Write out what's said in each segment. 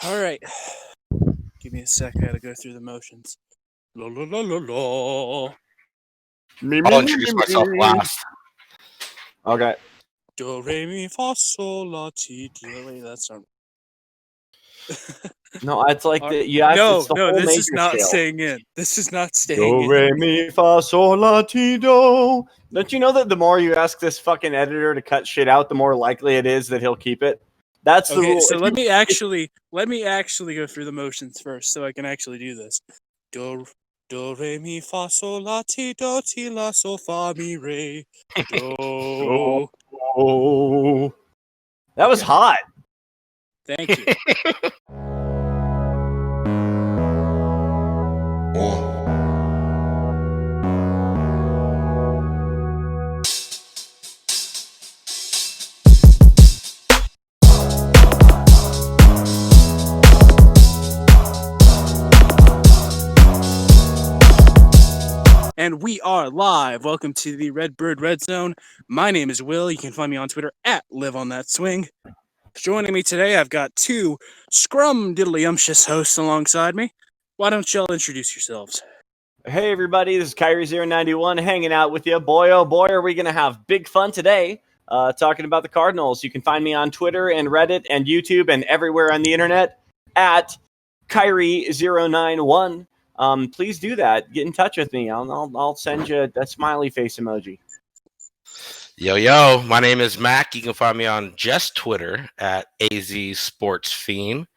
All right. Give me a sec. I gotta go through the motions. La la la la la. I'll introduce myself last. Okay. Do re mi fa sol la ti do. Wait, that's not. No, it's like Alright. you have No, it's the no, whole this major is not scale. staying in. This is not staying Do in. re mi fa sol la ti do. Don't you know that the more you ask this fucking editor to cut shit out, the more likely it is that he'll keep it? That's the Okay, rule. so let me actually go through the motions first, so I can actually do this. Do re mi fa sol la ti la sol fa mi re do. Oh, that was Okay. hot. Thank you. And we are live. Welcome to the Redbird Redzone. My name is Will. You can find me on Twitter at LiveOnThatSwing. Joining me today, I've got two scrum-diddly-umptious hosts alongside me. Why don't y'all introduce yourselves? Hey everybody, this is Kyrie091 hanging out with you. Boy, oh boy, are we going to have big fun today talking about the Cardinals. You can find me on Twitter and Reddit and YouTube and everywhere on the internet at Kyrie091. Please do that. Get in touch with me. I'll send you a smiley face emoji. Yo, my name is Mac. You can find me on just Twitter at AZSportsFiend.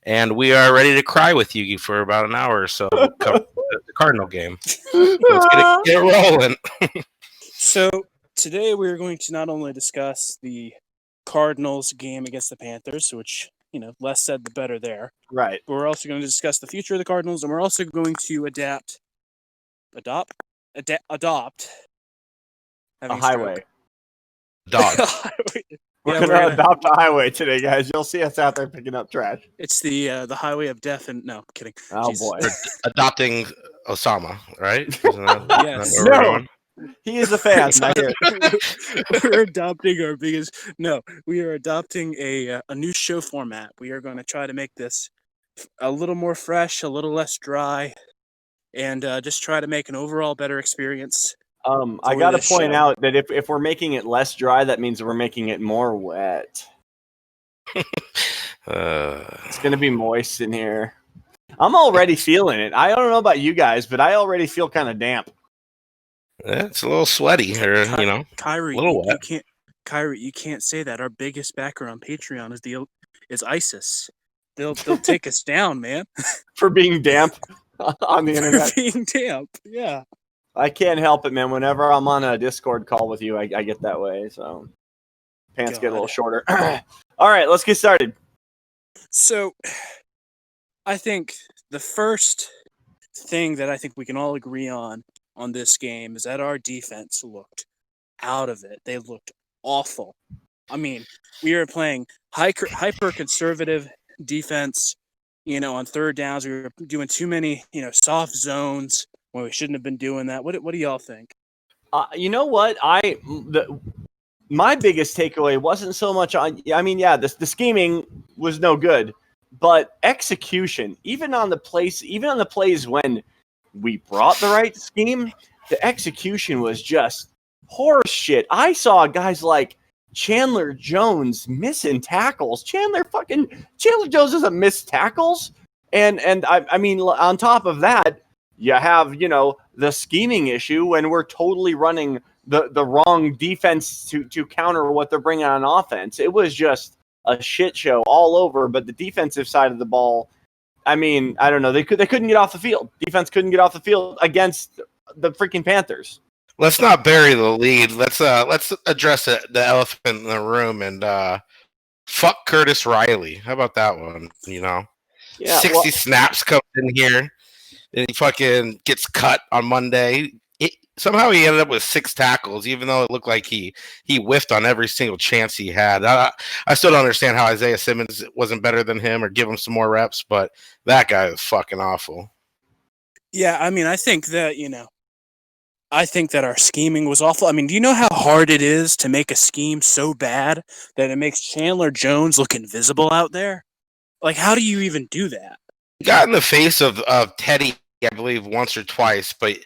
And we are ready to cry with you for about an hour or so. Cover the Cardinal game. Let's get it rolling. So today we're going to not only discuss the Cardinals game against the Panthers, which, less said the better there. Right. But we're also going to discuss the future of the Cardinals, and we're also going to adopt A highway. Dog. We're going to adopt a highway today, guys. You'll see us out there picking up trash. It's the highway of death and... No, kidding. Oh, Jesus. boy. Adopting Osama, right? Yes. No. He is a fan. We're adopting our biggest... No, we are adopting a new show format. We are going to try to make this a little more fresh, a little less dry, and just try to make an overall better experience. I got to point out that if we're making it less dry, that means we're making it more wet. It's going to be moist in here. I'm already feeling it. I don't know about you guys, but I already feel kind of damp. Yeah, it's a little sweaty, or Kyrie, a little wet. You can't say that. Our biggest backer on Patreon is ISIS. They'll take us down, man. For being damp on the internet. For being damp, yeah. I can't help it, man. Whenever I'm on a Discord call with you, I get that way. So pants get a little shorter. All right, let's get started. So I think the first thing that I think we can all agree on this game is that our defense looked out of it. They looked awful. I mean, we were playing hyper-conservative defense, on third downs. We were doing too many, soft zones when we shouldn't have been doing that. What do y'all think? You know what? My biggest takeaway wasn't so much on. I mean, yeah, the scheming was no good, but execution, even on the plays when we brought the right scheme, the execution was just horse shit. I saw guys like Chandler Jones missing tackles. Chandler Jones doesn't miss tackles, and I mean, on top of that, you have the scheming issue when we're totally running the wrong defense to counter what they're bringing on offense. It was just a shit show all over. But the defensive side of the ball, I mean, I don't know. They couldn't get off the field. Defense couldn't get off the field against the freaking Panthers. Let's not bury the lead. Let's address the elephant in the room and fuck Curtis Riley. How about that one? Yeah, 60 snaps comes in here, and he fucking gets cut on Monday. Somehow he ended up with 6 tackles, even though it looked like he whiffed on every single chance he had. I still don't understand how Isaiah Simmons wasn't better than him or give him some more reps, but that guy was fucking awful. Yeah, I mean, I think that, our scheming was awful. I mean, do you know how hard it is to make a scheme so bad that it makes Chandler Jones look invisible out there? Like, how do you even do that? He got in the face of Teddy, I believe, once or twice, but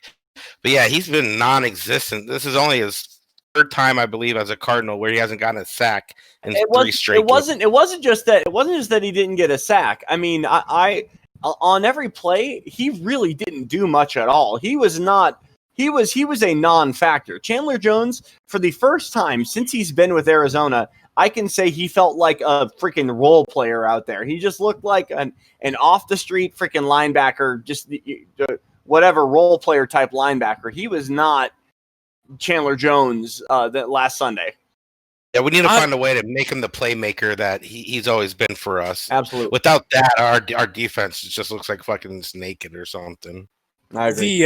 yeah, he's been non-existent. This is only his third time, I believe, as a Cardinal where he hasn't gotten a sack in three straight. It wasn't just that he didn't get a sack. I mean, I on every play he really didn't do much at all. He was a non-factor. Chandler Jones, for the first time since he's been with Arizona, I can say he felt like a freaking role player out there. He just looked like an off the street freaking linebacker, just whatever role player type linebacker. He was not Chandler Jones that last Sunday. Yeah, we need to find a way to make him the playmaker that he's always been for us. Absolutely. Without that, our defense just looks like fucking naked or something. I agree.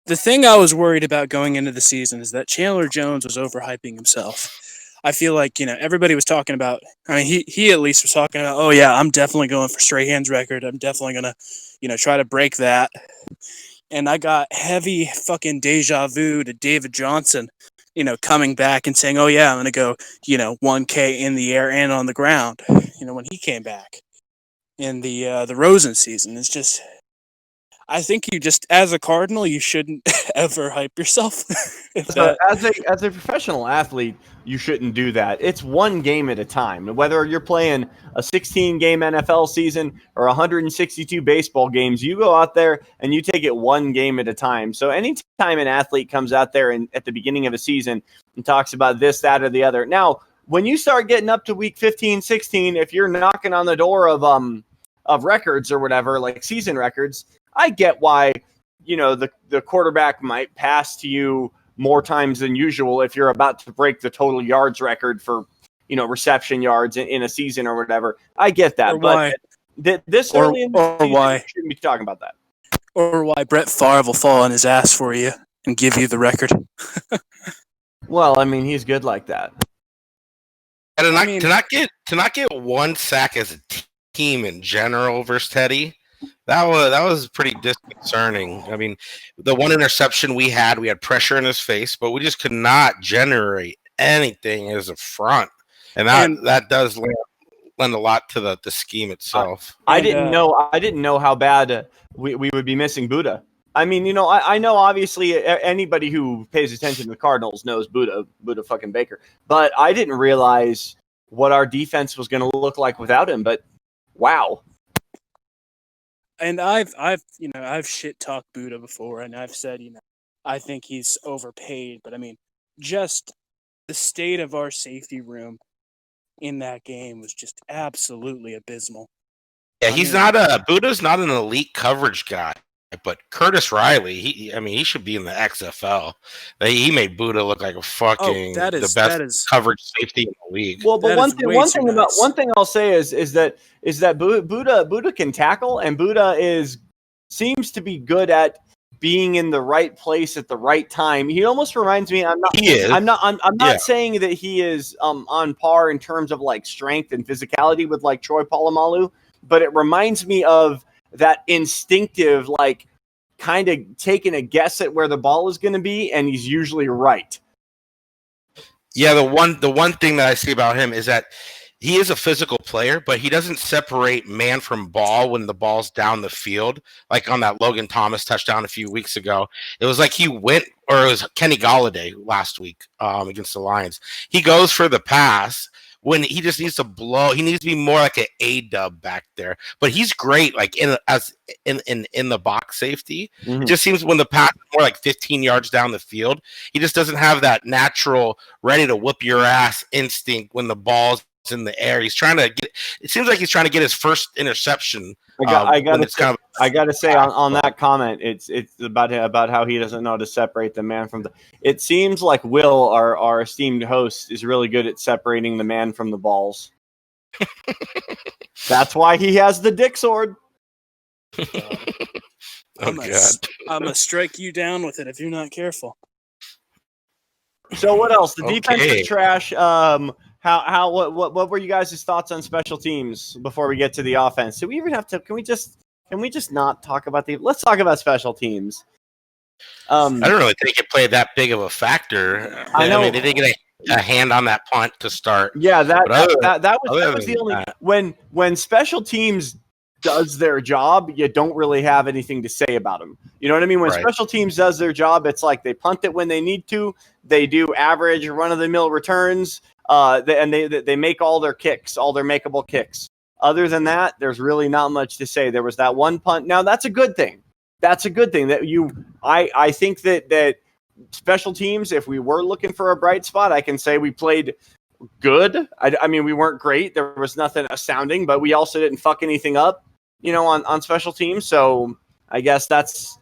The thing I was worried about going into the season is that Chandler Jones was overhyping himself. I feel like, everybody was talking about, I mean, he at least was talking about, oh yeah, I'm definitely going for Strahan's record. I'm definitely going to, try to break that. And I got heavy fucking deja vu to David Johnson, coming back and saying, oh yeah, I'm going to go, 1K in the air and on the ground, when he came back in the Rosen season. It's just, I think you just, as a Cardinal, you shouldn't ever hype yourself. As a professional athlete, you shouldn't do that. It's one game at a time. Whether you're playing a 16-game NFL season or 162 baseball games, you go out there and you take it one game at a time. So anytime an athlete comes out there at the beginning of a season and talks about this, that, or the other. Now, when you start getting up to week 15, 16, if you're knocking on the door of records or whatever, like season records, I get why, the quarterback might pass to you more times than usual if you're about to break the total yards record for, reception yards in a season or whatever. I get that. But this early in the season, why? We shouldn't be talking about that. Or why Brett Favre will fall on his ass for you and give you the record. Well, I mean, he's good like that. And to not get one sack as a team in general versus Teddy, that was pretty disconcerting. I mean, the one interception we had pressure in his face, but we just could not generate anything as a front, and that does lend a lot to the scheme itself. I didn't know how bad we would be missing Buddha. I mean, I know obviously anybody who pays attention to the Cardinals knows Buddha fucking Baker, but I didn't realize what our defense was going to look like without him. But wow. And I've shit talked Buddha before, and I've said, I think he's overpaid. But I mean, just the state of our safety room in that game was just absolutely abysmal. Yeah, Buddha's not an elite coverage guy, but Curtis Riley, he should be in the XFL. He made Buddha look like a fucking the best coverage safety in the league. Well, but one thing I'll say is that Buddha can tackle, and Buddha seems to be good at being in the right place at the right time. He almost reminds me. I'm not saying that he is on par in terms of like strength and physicality with like Troy Polamalu, but it reminds me of that instinctive, like, kind of taking a guess at where the ball is going to be, and he's usually right. Yeah, the one thing that I see about him is that he is a physical player, but he doesn't separate man from ball when the ball's down the field. Like on that Logan Thomas touchdown a few weeks ago, it was like it was Kenny Golladay last week against the Lions. He goes for the pass when he just needs to blow. He needs to be more like an A-dub back there. But he's great, like in the box safety. Mm-hmm. It just seems when the pass is more like 15 yards down the field, he just doesn't have that natural ready to whoop your ass instinct when the ball's in the air. It seems like he's trying to get his first interception. I gotta say on that comment, it's about how he doesn't know how to separate the man from the. It seems like Will, our esteemed host, is really good at separating the man from the balls. That's why he has the dick sword. I'm gonna strike you down with it if you're not careful. So what else? The defense is trash. What were you guys' thoughts on special teams before we get to the offense? Do we even have to? Can we just not talk about let's talk about special teams. I don't really think it played that big of a factor. I know. I mean, a hand on that punt to start. Yeah, that was the only when special teams does their job, you don't really have anything to say about them. You know what I mean? When special teams does their job, it's like they punt it when they need to. They do average run-of-the-mill returns, they make all their kicks, all their makeable kicks. Other than that, there's really not much to say. There was that one punt. Now, that's a good thing. That's a good thing that I think that special teams, if we were looking for a bright spot, I can say we played good. I mean, we weren't great. There was nothing astounding, but we also didn't fuck anything up, on special teams. So I guess that's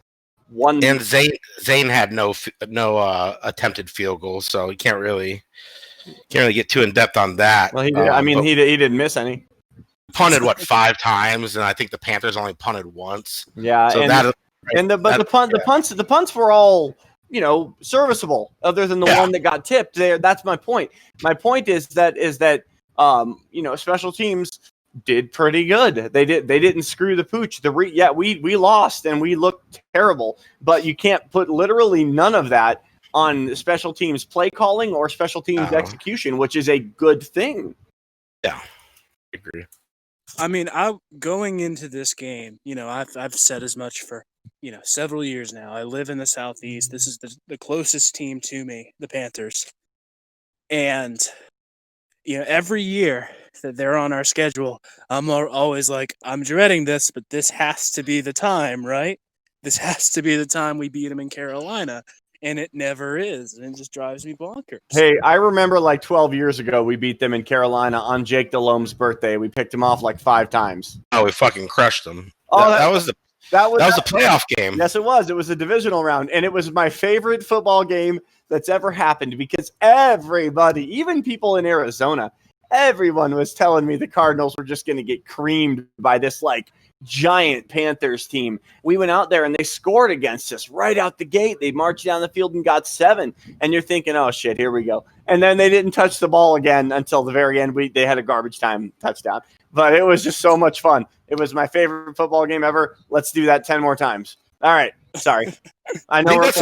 one. And Zane had no attempted field goals, so you can't really get too in depth on that. Well, he did. He didn't miss any. Punted 5 times, and I think the Panthers only punted once. Yeah, so the punts were all serviceable, other than the one that got tipped. There, that's my point. My point is that special teams did pretty good. They didn't screw the pooch. We lost and we looked terrible, but you can't put literally none of that on special teams play calling or special teams execution, which is a good thing. Yeah, I agree. I mean, going into this game, I've said as much for several years now. I live in the Southeast. This is the closest team to me, the Panthers, and every year that they're on our schedule, I'm always like, I'm dreading this, but this has to be the time, right? This has to be the time we beat them in Carolina. And it never is, and it just drives me bonkers. Hey, I remember 12 years ago, we beat them in Carolina on Jake Delhomme's birthday. We picked him off 5 times. Oh, we fucking crushed them. Oh, that was the playoff game. Yes, it was. It was a divisional round, and it was my favorite football game that's ever happened because everybody, even people in Arizona, everyone was telling me the Cardinals were just going to get creamed by this giant Panthers team. We went out there and they scored against us right out the gate. They marched down the field and got 7. And you're thinking, oh shit, here we go. And then they didn't touch the ball again until the very end. They had a garbage time touchdown. But it was just so much fun. It was my favorite football game ever. Let's do that 10 more times. All right. Sorry. I know it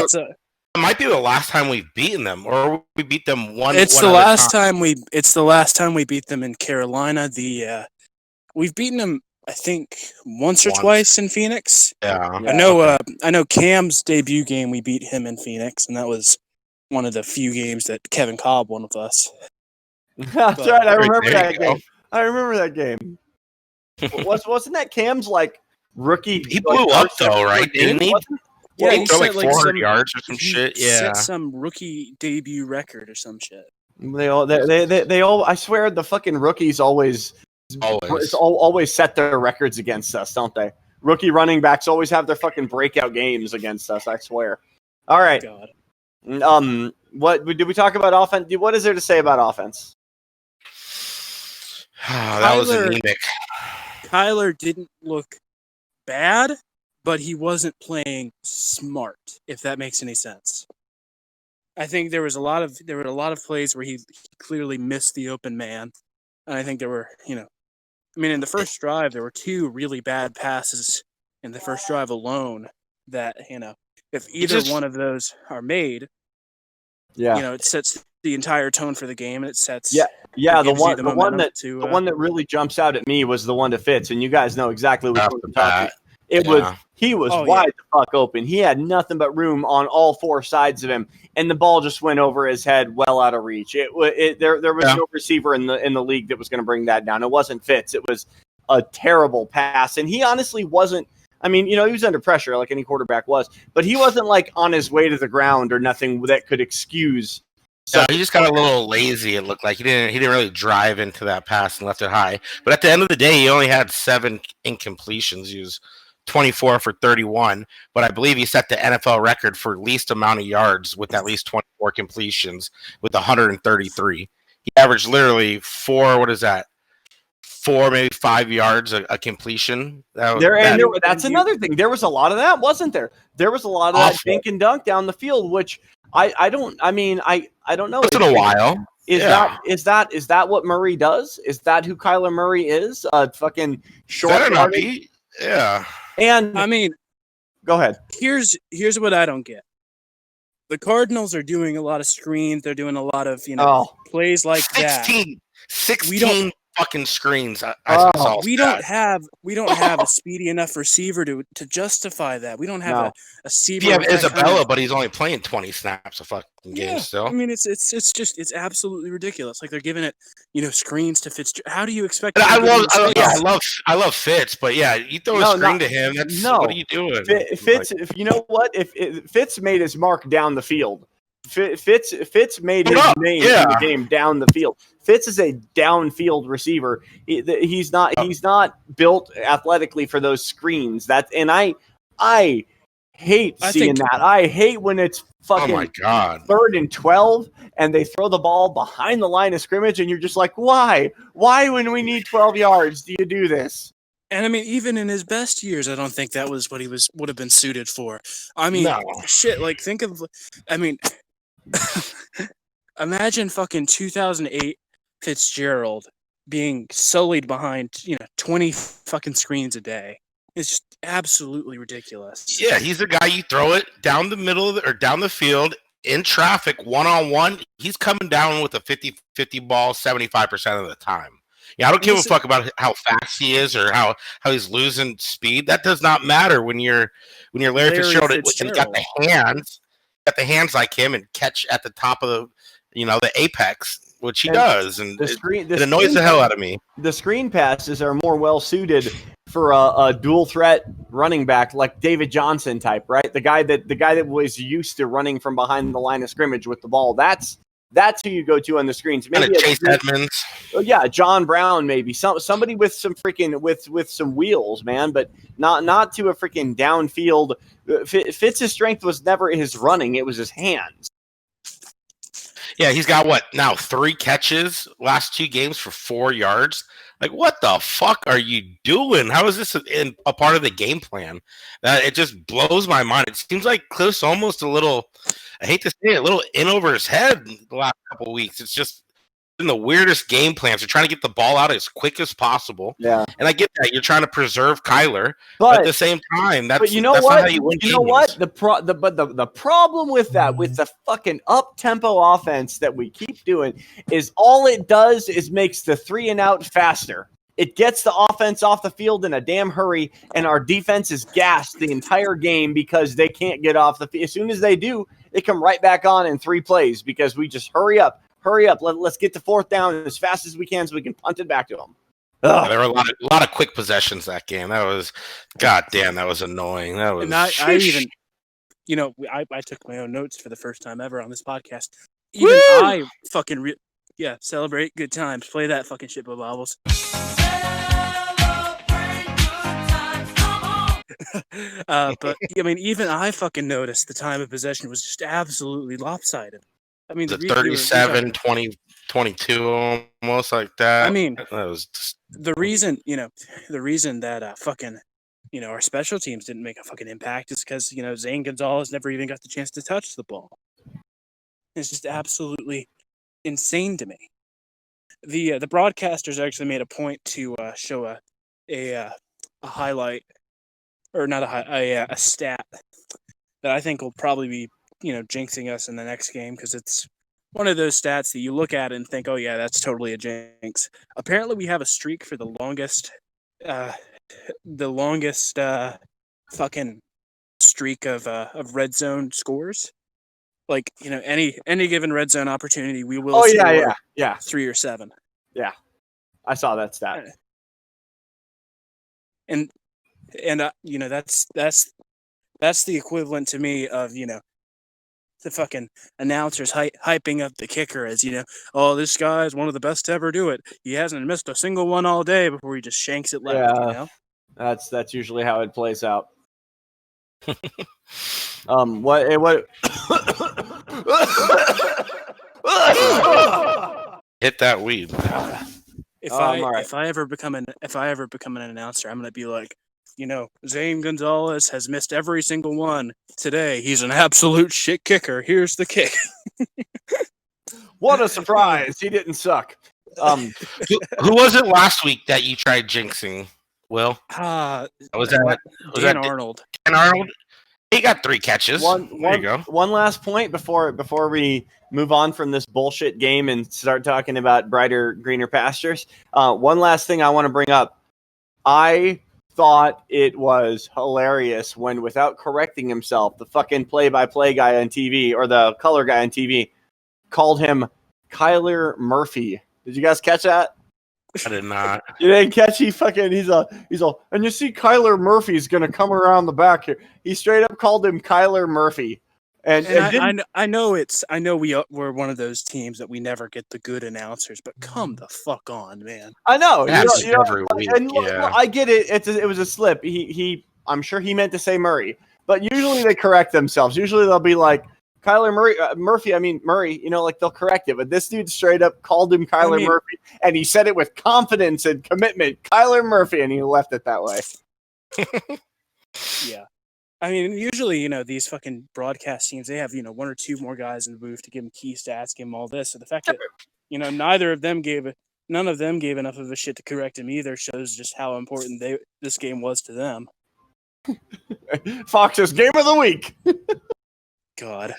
might be the last time we've beaten them, or we beat them one. It's the last time we beat them in Carolina. We've beaten them, I think, once or twice in Phoenix. Yeah. I know Cam's debut game, we beat him in Phoenix, and that was one of the few games that Kevin Cobb won with us. That's right. I remember that game. I remember that game. Wasn't that Cam's rookie? He blew up though, right? Didn't he? Yeah, he set 400 yards or some shit. Yeah, set some rookie debut record or some shit. They all. I swear, the fucking rookies always set their records against us, don't they? Rookie running backs always have their fucking breakout games against us. I swear. All right. God. What did we talk about offense? What is there to say about offense? That was anemic. Kyler didn't look bad, but he wasn't playing smart, if that makes any sense. I think there were a lot of plays where he clearly missed the open man. And I think there were, in the first drive, there were 2 really bad passes in the first drive alone that, if either one of those are made, it sets the entire tone for the game, and it sets the one that really jumps out at me was the one to Fitz, and you guys know exactly what I'm talking about. He was wide the fuck open. He had nothing but room on all 4 sides of him, and the ball just went over his head, well out of reach. There was no receiver in the league that was going to bring that down. It wasn't Fitz. It was a terrible pass, and he honestly wasn't. I mean, he was under pressure like any quarterback was, but he wasn't on his way to the ground or nothing that could excuse. No, he just got a little lazy. It looked like he didn't really drive into that pass and left it high. But at the end of the day, he only had 7 incompletions. He was 24 for 31, but I believe he set the NFL record for least amount of yards with at least 24 completions with 133. He averaged literally 4, maybe 5 yards a completion. That's another thing. There was a lot of that, wasn't there? There was a lot of that dink and dunk down the field, which I don't know. Once in a while. Is that what Murray does? Is that who Kyler Murray is? Fucking short. Yeah. And I mean, go ahead. Here's what I don't get. the Cardinals are doing a lot of screens. They're doing a lot of plays like 16 fucking screens. We don't have a speedy enough receiver to justify that. We don't have a receiver. You have Isabella, but he's only playing 20 snaps a fucking game still. I mean, it's absolutely ridiculous. Like they're giving it, screens to Fitzgerald. How do you expect? I love Fitz, but you throw a screen to him. What are you doing? Fitz, if you know what, if Fitz made his mark down the field. Fitz made his name in the game down the field. Fitz is a downfield receiver. He's not built athletically for those screens. I hate seeing that. I hate when it's fucking 3rd and 12 and they throw the ball behind the line of scrimmage and you're just like, why? Why when we need 12 yards do you do this? And I mean, even in his best years, I don't think that was what he would have been suited for. I mean, shit. Like, imagine fucking 2008 Fitzgerald being sullied behind 20 fucking screens a day. It's just absolutely ridiculous. Yeah, he's the guy you throw it down the middle or down the field in traffic one-on-one. He's coming down with a 50-50 ball 75% of the time. Yeah, I don't give a fuck about how fast he is or how he's losing speed. That does not matter when you're Larry Fitzgerald. And you got the hands like him and catch at the top of the apex, which he does, and it annoys the hell out of me. The screen passes are more well suited for a dual threat running back like David Johnson type, right? The guy that was used to running from behind the line of scrimmage with the ball. That's who you go to on the screens. Maybe Chase Edmonds. Oh yeah, John Brown maybe. Somebody with some freaking with some wheels, man, but not to a freaking downfield. Fitz's strength was never his running, it was his hands. Yeah, he's got 3 catches last 2 games for 4 yards. Like, what the fuck are you doing? How is this a part of the game plan? It just blows my mind. It seems like Cliff's almost a little, I hate to say it, a little in over his head the last couple of weeks. It's just been the weirdest game plans. You're trying to get the ball out as quick as possible. Yeah. And I get that. You're trying to preserve Kyler. But at the same time, that's not how you win games. You know what? The problem with that, with the fucking up-tempo offense that we keep doing, is all it does is makes the 3-and-out faster. It gets the offense off the field in a damn hurry, and our defense is gassed the entire game because they can't get off the field. As soon as they do, they come right back on in 3 plays because we just hurry up. Let's get to 4th down as fast as we can so we can punt it back to them. Yeah, there were a lot of quick possessions that game. That was, goddamn, that was annoying. That was. And I even, I took my own notes for the first time ever on this podcast. Even I fucking celebrate good times. Play that fucking shit, Bob Bobbles. But I mean, even I fucking noticed the time of possession was just absolutely lopsided. I mean, the 37, 20, 22, almost like that. I mean, that was just... the reason that fucking, our special teams didn't make a fucking impact is because, Zane Gonzalez never even got the chance to touch the ball. It's just absolutely insane to me. The broadcasters actually made a point to show a highlight, or not a stat that I think will probably be jinxing us in the next game, because it's one of those stats that you look at and think, oh yeah, that's totally a jinx. Apparently we have a streak for the longest fucking streak of red zone scores. Like, any given red zone opportunity, we will score 3 or 7. Yeah. I saw that stat. And that's the equivalent to me of, the fucking announcers hyping up the kicker as, oh, this guy is one of the best to ever do it. He hasn't missed a single one all day before he just shanks it left, That's usually how it plays out. What hit that weed. If I ever become an announcer, I'm gonna be like, Zane Gonzalez has missed every single one today. He's an absolute shit kicker. Here's the kick. What a surprise! He didn't suck. Who was it last week that you tried jinxing? Will? Was that Arnold? Dan Arnold. Dan Arnold. He got 3 catches. There you go. One last point before we move on from this bullshit game and start talking about brighter, greener pastures. One last thing I want to bring up. I thought it was hilarious when, without correcting himself, the fucking play-by-play guy on TV, or the color guy on TV, called him Kyler Murphy. Did you guys catch that? I did not. You didn't catch? He's all, and you see Kyler Murphy's going to come around the back here. He straight up called him Kyler Murphy. And I know we're one of those teams that we never get the good announcers, but come the fuck on, man. I know. Every week, I get it. It was a slip. I'm sure he meant to say Murray, but usually they correct themselves. Usually they'll be like, Kyler Murray, like they'll correct it. But this dude straight up called him Kyler Murphy, and he said it with confidence and commitment. Kyler Murphy, and he left it that way. Yeah. I mean, usually, these fucking broadcast teams, they have, 1 or 2 more guys in the booth to give him key stats, give him all this. So the fact that, none of them gave enough of a shit to correct him either shows just how important this game was to them. Fox's game of the week. God.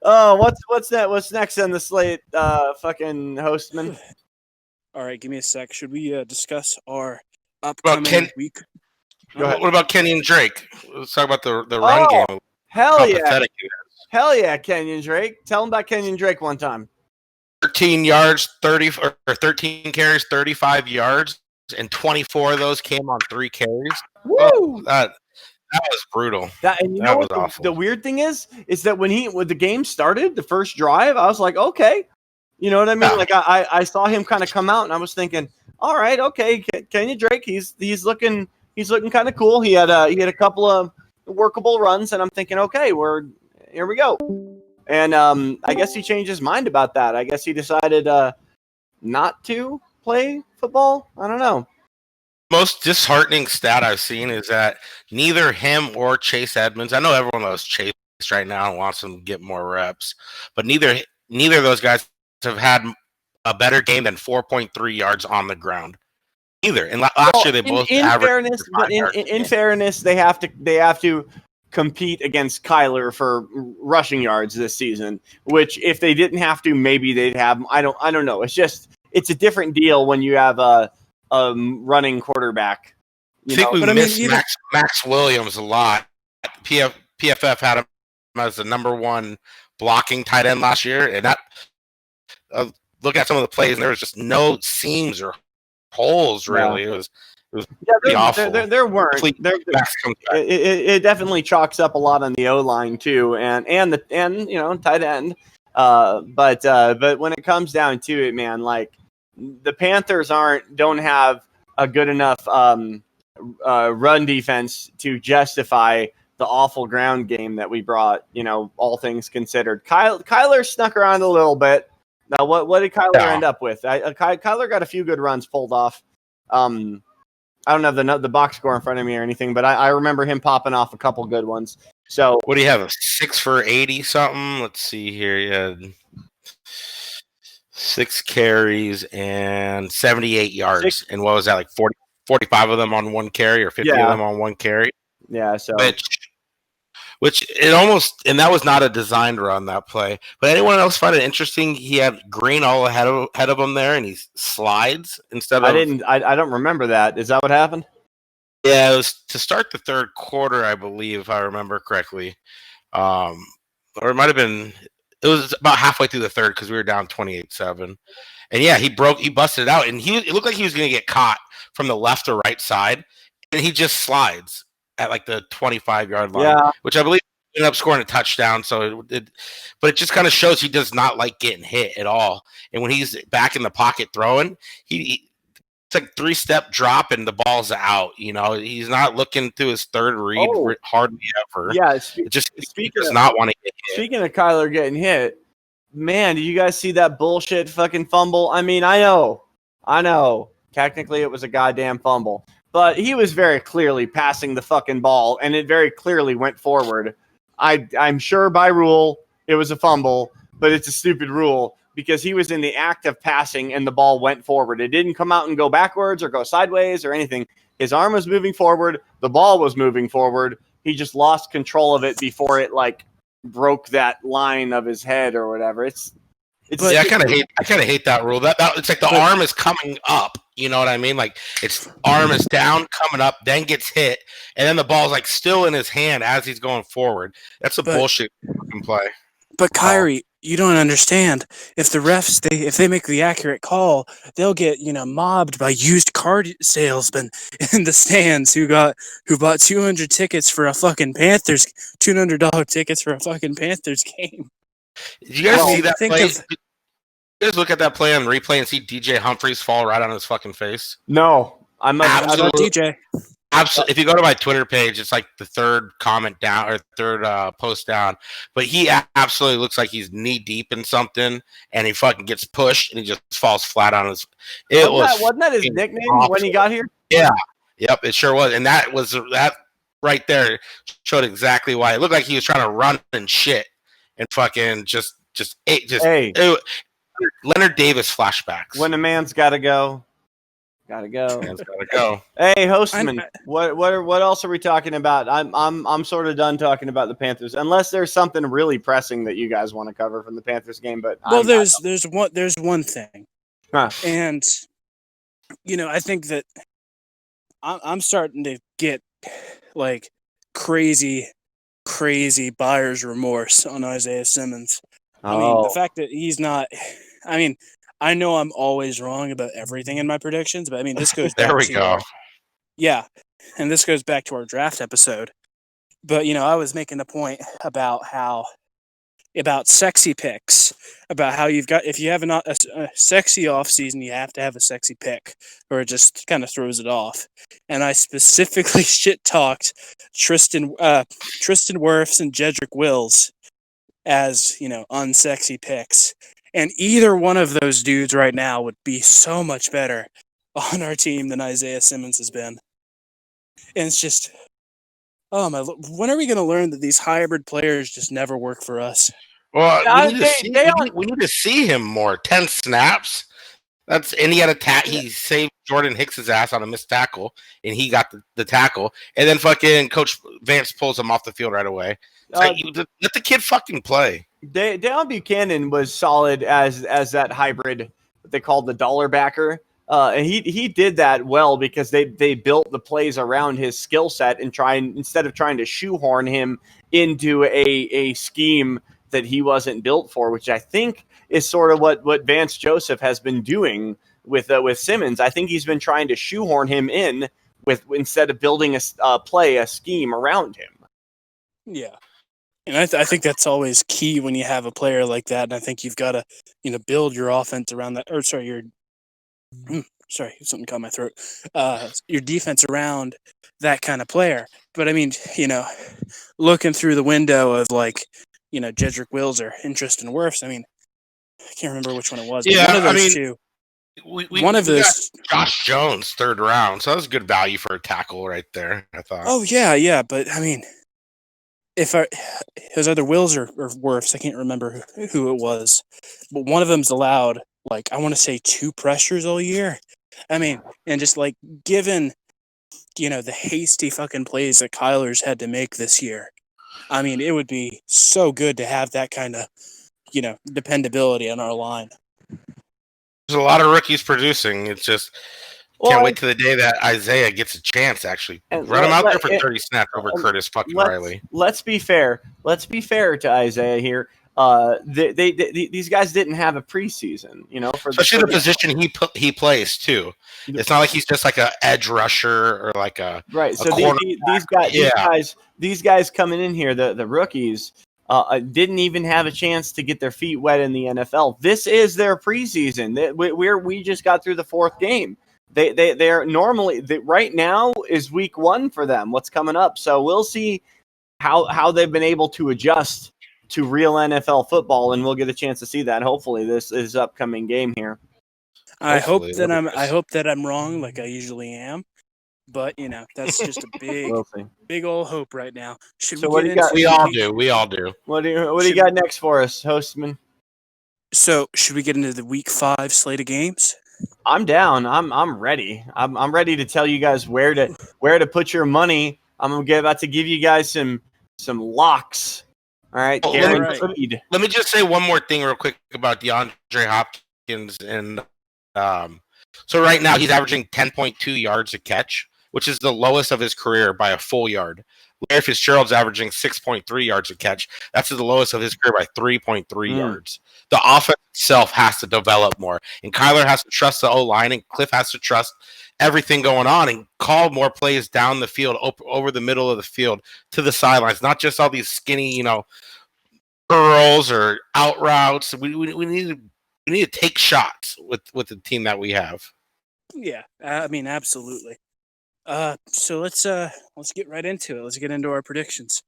Oh, what's that? What's next on the slate, fucking hostman? All right, give me a sec. Should we discuss our upcoming week? What about Kenyon Drake? Let's talk about the run game. Hell yeah. Hell yeah, Kenyon Drake. Tell him about Kenyon Drake one time. 13 carries, 35 yards, and 24 of those came on 3 carries. Woo! Oh, that was brutal. That was awful. The weird thing is that when the game started, the first drive, I was like, okay. You know what I mean? Yeah. Like I saw him kind of come out, and I was thinking, all right, okay, Kenyon Drake, he's looking kind of cool. He had a couple of workable runs, and I'm thinking, okay, here we go. And I guess he changed his mind about that. I guess he decided not to play football. I don't know. Most disheartening stat I've seen is that neither him or Chase Edmonds, I know everyone loves Chase right now and wants him to get more reps, but neither of those guys have had a better game than 4.3 yards on the ground. Either. And last year they both averaged. In fairness, they have to compete against Kyler for rushing yards this season. Which, if they didn't have to, maybe they'd have. I don't know. It's a different deal when you have a running quarterback. I think we missed Max Williams a lot. PFF had him as the number 1 blocking tight end last year, and that. Look at some of the plays, and there was just no seams or holes. Really, it was pretty awful. There weren't. It definitely chalks up a lot on the O line too, and tight end. But when it comes down to it, man, like the Panthers don't have a good enough run defense to justify the awful ground game that we brought. All things considered, Kyler snuck around a little bit. Now, what did Kyler end up with? Kyler got a few good runs pulled off. I don't have the box score in front of me or anything, but I remember him popping off a couple good ones. So, what do you have? A 6 for 80 something? Let's see here. You had 6 carries and 78 yards. And what was that, like 45 of them on 1 carry or 50 of them on 1 carry? Yeah. So Which it almost, and that was not a designed run, that play. But anyone else find it interesting? He had Green all ahead of him there, and he slides instead of. I don't remember that. Is that what happened? Yeah, it was to start the third quarter, I believe, if I remember correctly. Or it might have been. It was about halfway through the third because we were down 28-7. And yeah, he busted it out, and it looked like he was going to get caught from the left or right side, and he just slides at like the 25-yard line, which I believe ended up scoring a touchdown. So but it just kind of shows he does not like getting hit at all. And when he's back in the pocket throwing, it's like 3-step drop and the ball's out. He's not looking through his third read hardly ever. Yeah, he does not want to get hit. Speaking of Kyler getting hit, man, did you guys see that bullshit fucking fumble? I mean, I know. Technically, it was a goddamn fumble. But he was very clearly passing the fucking ball, and it very clearly went forward. I'm sure by rule it was a fumble, but it's a stupid rule because he was in the act of passing and the ball went forward. It didn't come out and go backwards or go sideways or anything. His arm was moving forward. The ball was moving forward. he just lost control of it before it like broke that line of his head or whatever. Yeah, I kind of hate that rule. That it's like the arm is coming up. You know what I mean? Like its arm is down, coming up, then gets hit, and then the ball's like still in his hand as he's going forward. That's a bullshit fucking play. But Kyrie, you don't understand. If the refs if they make the accurate call, they'll get mobbed by used car salesmen in the stands who bought 200 tickets for a fucking Panthers $200 tickets for a fucking Panthers game. Did you guys see that play? You guys look at that play on replay and see DJ Humphries fall right on his fucking face? No, I'm not DJ. Absolutely. If you go to my Twitter page, it's like the third comment down or third post down. But he absolutely looks like he's knee deep in something, and he fucking gets pushed and he just falls flat on his. Wasn't that his nickname when he got here? Yeah. Yep. It sure was, and that right there showed exactly why. It looked like he was trying to run and shit, and fucking just Leonard Davis flashbacks. When a man's got to go. Gotta go. Man's gotta go. Hey, Hostman, what else are we talking about? I'm sort of done talking about the Panthers, unless there's something really pressing that you guys want to cover from the Panthers game. But there's one thing, and I think that I'm starting to get like crazy buyer's remorse on Isaiah Simmons. I mean, the fact that he's not. I mean, I know I'm always wrong about everything in my predictions, but I mean, this goes back there we go. Yeah, and this goes back to our draft episode. But I was making a point about sexy picks, about how if you have a sexy off season, you have to have a sexy pick, or it just kind of throws it off. And I specifically shit talked Tristan Wirfs and Jedrick Wills as unsexy picks. And either one of those dudes right now would be so much better on our team than Isaiah Simmons has been. And it's just, oh my! When are we going to learn that these hybrid players just never work for us? Well, we need to see him more. 10 snaps. And he had he saved Jordan Hicks's ass on a missed tackle, and he got the tackle. And then fucking Coach Vance pulls him off the field right away. Let the kid fucking play. Dale Buchanan was solid as that hybrid that they called the dollar backer. And he did that well because they built the plays around his skill set and instead of trying to shoehorn him into a scheme that he wasn't built for, which I think is sort of what Vance Joseph has been doing with Simmons. I think he's been trying to shoehorn him in instead of building a scheme around him. Yeah. And I think that's always key when you have a player like that. And I think you've got to, build your offense around that. Or sorry, something caught my throat. Your defense around that kind of player. But I mean, looking through the window of Jedrick Wills or Tristan Wirfs. I mean, I can't remember which one it was. Yeah, one of those two. One of those. Josh Jones, 3rd round. So that was good value for a tackle right there, I thought. Oh yeah, but I mean. It was either Wills or Wirfs, I can't remember who it was, but one of them's allowed, I want to say 2 pressures all year. I mean, and just given, the hasty fucking plays that Kyler's had to make this year, I mean, it would be so good to have that kind of, dependability on our line. There's a lot of rookies producing. It's just... Can't wait till the day that Isaiah gets a chance, actually. Run him out there for 30 snaps over Curtis fucking Riley. Let's be fair. Let's be fair to Isaiah here. These guys didn't have a preseason, especially the position he plays too. It's not like he's just like an edge rusher or like a right. So these guys coming in here, the rookies, didn't even have a chance to get their feet wet in the NFL. This is their preseason. We just got through the 4th game. They're normally right now is week 1 for them. What's coming up? So we'll see how they've been able to adjust to real NFL football, and we'll get a chance to see that. Hopefully, this is upcoming game here. I hope that I'm wrong, like I usually am. But that's just a big old hope right now. We all do. What do you got next for us, Hostman? So should we get into the week 5 slate of games? I'm down. I'm ready. I'm ready to tell you guys where to put your money I'm about to give you guys some locks. All right, Oh, guaranteed. Let me just say one more thing real quick about DeAndre Hopkins. And so right now he's averaging 10.2 yards a catch, which is the lowest of his career by a full yard. Larry Fitzgerald's averaging 6.3 yards a catch. That's the lowest of his career by 3.3 yards. The offense itself has to develop more. And Kyler has to trust the O-line, and Cliff has to trust everything going on and call more plays down the field, over the middle of the field to the sidelines, not just all these skinny, curls or out routes. We need to take shots with the team that we have. Yeah, I mean, absolutely. So let's get right into it. Let's get into our predictions.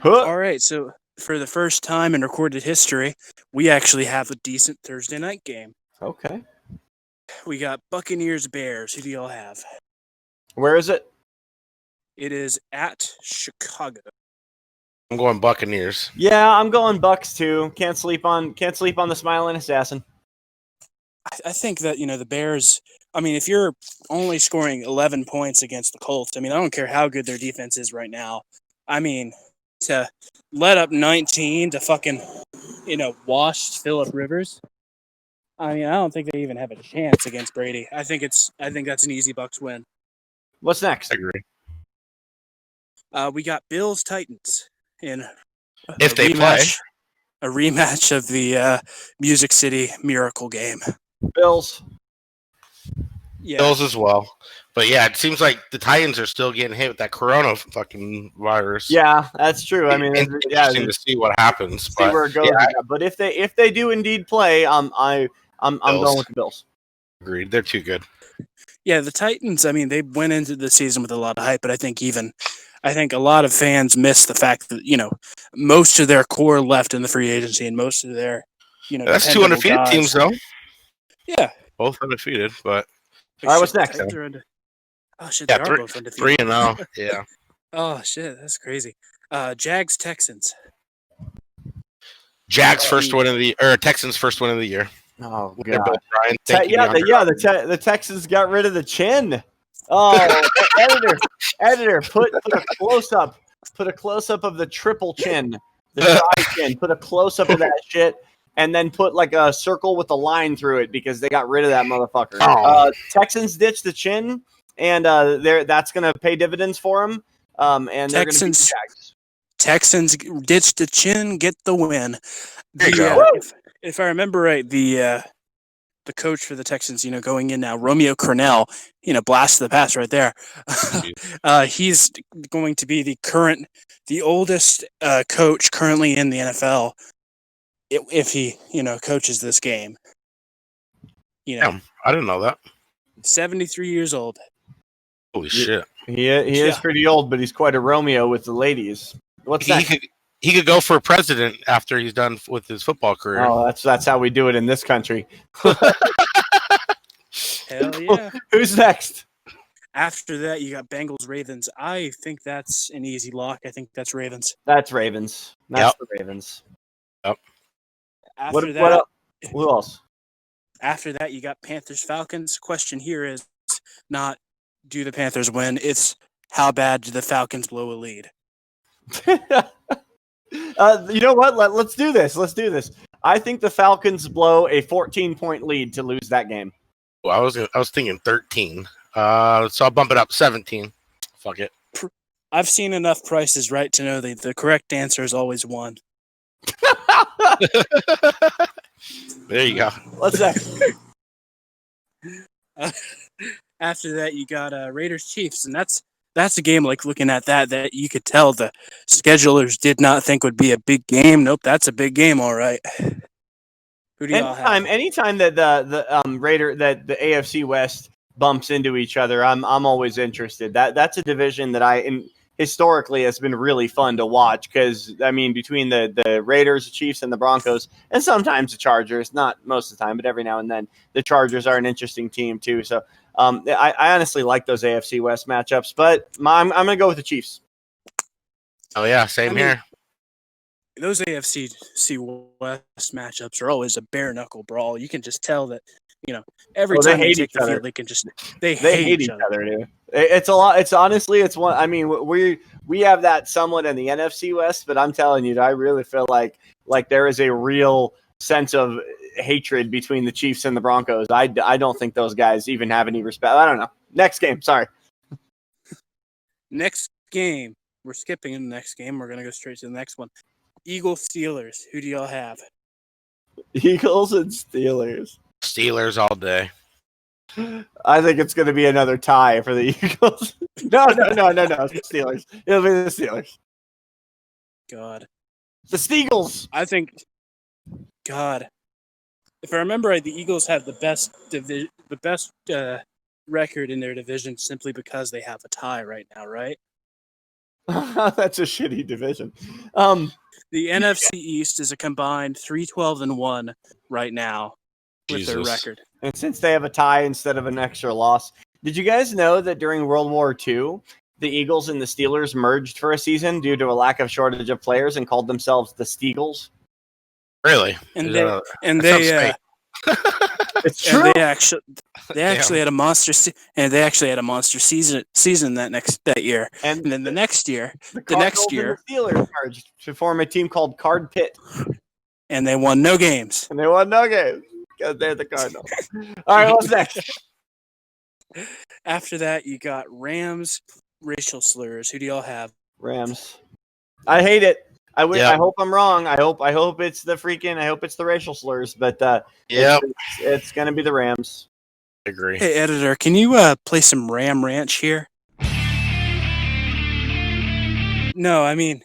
All right, so for the first time in recorded history, we actually have a decent Thursday night game. Okay. We got Buccaneers Bears. Who do y'all have? Where is it? It is at Chicago. I'm going Buccaneers. Yeah, I'm going Bucks too. Can't sleep on the smiling assassin. I think that the Bears. I mean, if you're only scoring 11 points against the Colts, I mean, I don't care how good their defense is right now. I mean, to let up 19 to fucking wash Phillip Rivers. I mean, I don't think they even have a chance against Brady. I think that's an easy Bucks win. What's next? I agree. We got Bills Titans in if they play a rematch of the Music City Miracle game. Bills. Yeah. Bills as well. But yeah, it seems like the Titans are still getting hit with that corona fucking virus. Yeah, that's true. I mean, it's interesting to see what happens. See where it goes. Yeah. But if they do indeed play, I'm going with the Bills. Agreed. They're too good. Yeah, the Titans, I mean, they went into the season with a lot of hype, but I think a lot of fans missed the fact that, most of their core left in the free agency and most of their, that's 2 undefeated guys. Teams, though. Yeah. Both undefeated, but. All right, what's next? Oh, shit, they are both undefeated. 3-0, yeah. Oh, shit, that's crazy. Jags, Texans. Jags first win of the – or Texans first win of the year. Oh, God. The Texans got rid of the chin. Oh, editor, put a close-up. Put a close-up of the triple chin. The side chin. Put a close-up of that shit. And then put like a circle with a line through it because they got rid of that motherfucker. Oh. Texans ditched the chin, and that's going to pay dividends for them. And they're going to beat the Jags. Texans ditched the chin, get the win. If I remember right, the coach for the Texans, going in now, Romeo Crennel, blasted the pass right there. He's going to be the oldest coach currently in the NFL. If he, coaches this game. Damn, I didn't know that. 73 years old. Holy shit. He is pretty old, but he's quite a Romeo with the ladies. What's that? He could go for president after he's done with his football career. Oh, that's how we do it in this country. Hell yeah. Who's next? After that, you got Bengals Ravens. I think that's an easy lock. I think that's Ravens. That's Ravens. That's the Ravens. Yep. Who else? After that, you got Panthers Falcons. Question here is not do the Panthers win? It's how bad do the Falcons blow a lead? You know what? Let's do this. I think the Falcons blow a 14-point lead to lose that game. Well, I was thinking 13. So I'll bump it up 17. Fuck it. I've seen enough Prices Right to know that the correct answer is always 1. There you go. What's next? After that, you got Raiders Chiefs, and that's a game like looking at that you could tell the schedulers did not think would be a big game. Nope, that's a big game, all right. Who do y'all have? Anytime that the AFC West bumps into each other, I'm always interested. That's a division that historically has been really fun to watch because, I mean, between the Raiders, the Chiefs, and the Broncos, and sometimes the Chargers, not most of the time, but every now and then, the Chargers are an interesting team too. So I honestly like those AFC West matchups, but I'm going to go with the Chiefs. Oh, yeah, same here. Those AFC West matchups are always a bare-knuckle brawl. You can just tell that every they time they hate take each the other. field, They they hate each other, dude. It's a lot. It's honestly, it's one. I mean, we have that somewhat in the NFC West, but I'm telling you, I really feel like there is a real sense of hatred between the Chiefs and the Broncos. I don't think those guys even have any respect. I don't know. Next game, sorry. Next game, we're skipping in the next game. We're gonna go straight to the next one. Eagles Steelers. Who do y'all have? Eagles and Steelers. Steelers all day. I think it's going to be another tie for the Eagles. No. Steelers. It'll be the Steelers. God. The Steagles. I think. God. If I remember right, the Eagles have the best record in their division simply because they have a tie right now, right? That's a shitty division. The NFC East is a combined 3-12-1 right now with their record. And since they have a tie instead of an extra loss, did you guys know that during World War II, the Eagles and the Steelers merged for a season due to a lack of shortage of players and called themselves the Steagles? Really? It's true. And they actually had a monster season that year. And then the next year, the Steelers merged to form a team called Card Pit. And they won no games. Because they're the Cardinals. All right, what's next? After that, you got Rams, racial slurs. Who do y'all have? Rams. I hate it. I hope I'm wrong. I hope it's the racial slurs, but it's going to be the Rams. I agree. Hey, editor, can you play some Ram Ranch here? No, I mean,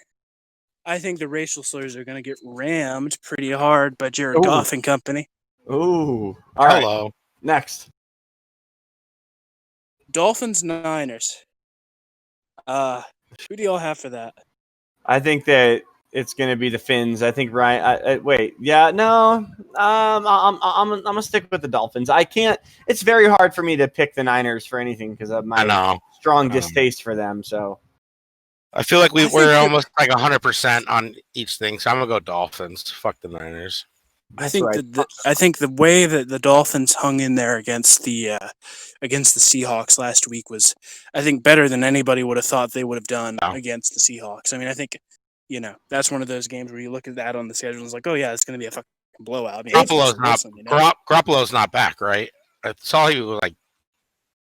I think the racial slurs are going to get rammed pretty hard by Jared Goff and company. Ooh. All right. Hello. Next. Dolphins, Niners. Who do y'all have for that? I think that it's going to be the Finns. I think Ryan. Wait. Yeah. No. I'm gonna stick with the Dolphins. I can't. It's very hard for me to pick the Niners for anything because of my strong distaste for them. So. I feel like we're almost like 100% on each thing. So I'm gonna go Dolphins. Fuck the Niners. I think the way that the Dolphins hung in there against the Seahawks last week was, I think, better than anybody would have thought they would have done against the Seahawks. I mean, I think, that's one of those games where you look at that on the schedule and it's like, oh yeah, it's going to be a fucking blowout. I mean, Garoppolo's not back, right? I saw he was like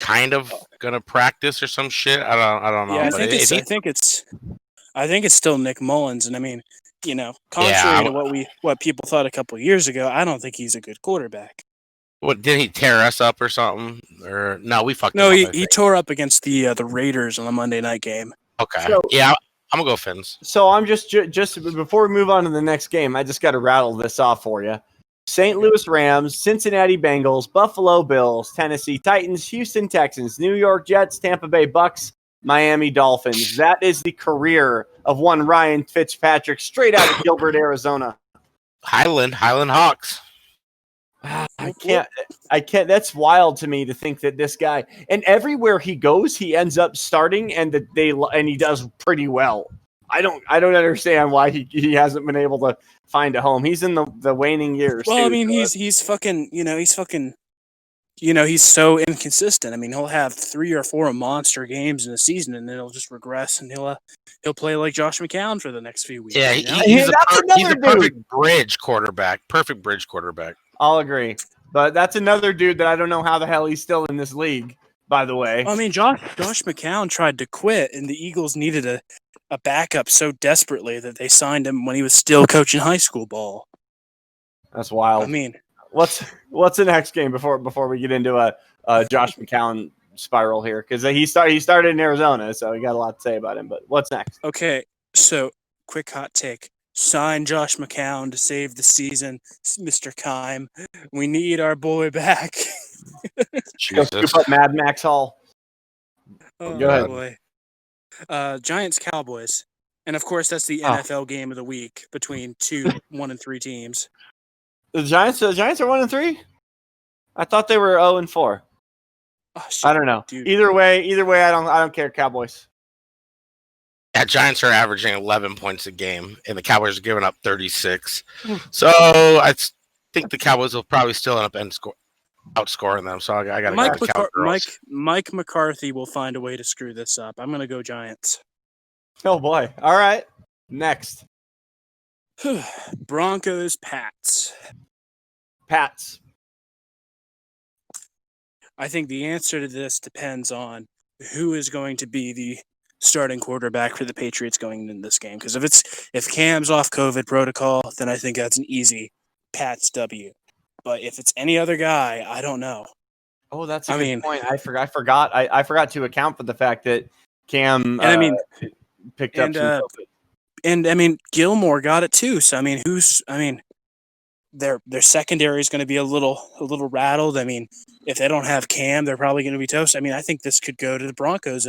kind of gonna practice or some shit. I don't know. Yeah, I think it's still Nick Mullins, and I mean, contrary to what people thought a couple of years ago, I don't think he's a good quarterback. What, did he tear us up or something? Or no, we fucked. No, he tore up against the Raiders on the Monday night game. Okay, so, yeah, I'm gonna go Finns. So I'm just before we move on to the next game, I just got to rattle this off for you. St. Louis Rams, Cincinnati Bengals, Buffalo Bills, Tennessee Titans, Houston Texans, New York Jets, Tampa Bay Bucks, Miami Dolphins. That is the career of one Ryan Fitzpatrick, straight out of Gilbert, Arizona. Highland Hawks. I can't. That's wild to me to think that this guy, and everywhere he goes, he ends up starting, and he does pretty well. I don't understand why he hasn't been able to find a home. He's in the waning years. Well, I mean, he's so inconsistent. I mean, he'll have 3 or 4 monster games in a season, and then he'll just regress, and he'll play like Josh McCown for the next few weeks. Yeah, he's a perfect bridge quarterback. I'll agree, but that's another dude that I don't know how the hell he's still in this league. By the way, I mean, Josh McCown tried to quit, and the Eagles needed a backup so desperately that they signed him when he was still coaching high school ball. That's wild. I mean, what's the next game before we get into a Josh McCown spiral here? Because he started in Arizona, so we got a lot to say about him. But what's next? Okay, so quick hot take. Sign Josh McCown to save the season, Mr. Kime. We need our boy back. Go scoop up Mad Max Hall. Oh, go ahead. Boy. Giants Cowboys, and of course that's the NFL game of the week between 1-3 teams. The Giants are 1-3. I thought they were 0-4. Oh, shit, I don't know. Dude. Either way, I don't care. Cowboys. Yeah, Giants are averaging 11 points a game, and the Cowboys are giving up 36. So I think the Cowboys will probably still end up outscoring them. So I got to go Cowgirls. Mike McCarthy will find a way to screw this up. I'm going to go Giants. Oh boy! All right, next. Broncos, Pats. Pats. I think the answer to this depends on who is going to be the starting quarterback for the Patriots going into this game. Because if Cam's off COVID protocol, then I think that's an easy Pats W. But if it's any other guy, I don't know. Oh, that's a good point. I forgot to account for the fact that Cam picked up some COVID. And Gilmore got it too. So their secondary is going to be a little rattled. If they don't have Cam, they're probably going to be toast. I think this could go to the Broncos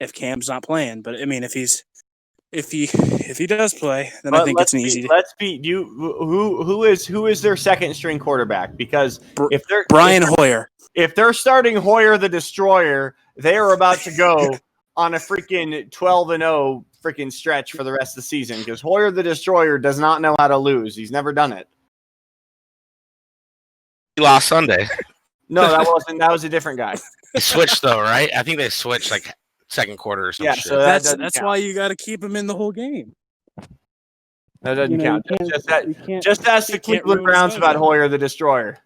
if Cam's not playing. But if he does play, then I think it's an easy. Let's be you. Who is their second string quarterback? Because if they're Hoyer, if they're starting Hoyer the Destroyer, they are about to go on a freaking 12-0 freaking stretch for the rest of the season. Because Hoyer the Destroyer does not know how to lose. He's never done it. He lost Sunday. No, that wasn't. That was a different guy. He switched though, right? I think they switched like second quarter or something. Yeah, so that's why you got to keep him in the whole game. That doesn't count. Just ask the Cleveland Browns about Hoyer the Destroyer.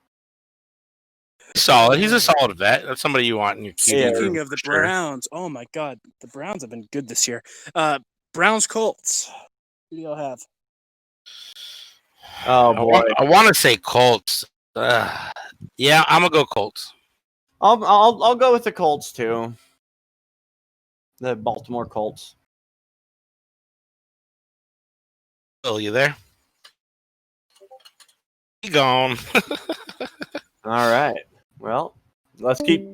Solid. He's a solid vet. That's somebody you want in your team. Speaking of the Browns, oh my God, the Browns have been good this year. Browns Colts. Who do y'all have? Oh boy, I want to say Colts. Yeah, I'm gonna go Colts. I'll go with the Colts too. The Baltimore Colts. Bill, you there? He gone. All right. Well, let's keep